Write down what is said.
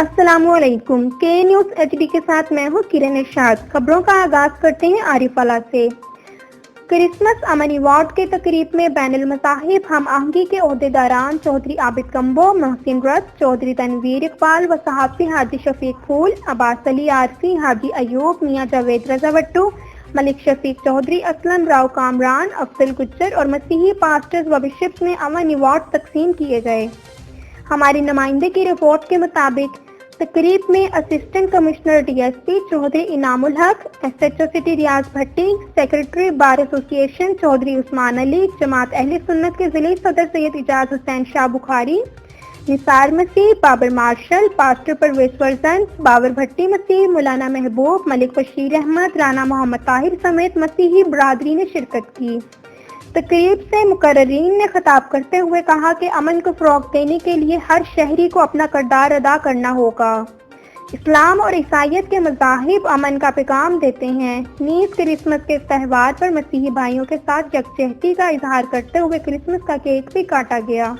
السلام علیکم۔ کے نیوز ایچ ڈی کے ساتھ میں ہوں کرن ارشاد۔ خبروں کا آغاز کرتے ہیں عارف اللہ سے۔ کرسمس امن ایوارڈ کے تقریب میں بین المذاہب ہم آہنگی کے عہدیداران چودھری عابد کمبو، محسن رز، چودھری تنویر اقبال و صحافی حاجی شفیق پھول، عباس علی عارفی، حاجی ایوب، میاں جاوید رضا وٹو، ملک شفیق چودھری، اسلم راؤ کامران، افضل گجر اور مسیحی پاسٹرز و بشپس میں امن ایوارڈ تقسیم کیے گئے۔ ہماری نمائندے کی رپورٹ کے مطابق تقریب میں assistant commissioner D S P Chaudhry Inam ul Haq, S H O city Riaz Bhatti, secretary bar association Chaudhry عثمان علی، جماعت اہل سنت کے ضلعی صدر سید اعجاز حسین شاہ بخاری، نثار مسیح، بابر مارشل، پاسٹر پرویز فرزند، باور بھٹی مسیح، مولانا محبوب، ملک بشیر احمد، رانا محمد طاہر سمیت مسیحی برادری نے شرکت کی۔ تقریب سے مقررین نے خطاب کرتے ہوئے کہا کہ امن کو فروغ دینے کے لیے ہر شہری کو اپنا کردار ادا کرنا ہوگا۔ اسلام اور عیسائیت کے مذاہب امن کا پیغام دیتے ہیں۔ نیز کرسمس کے تہوار پر مسیحی بھائیوں کے ساتھ یکجہتی کا اظہار کرتے ہوئے کرسمس کا کیک بھی کاٹا گیا۔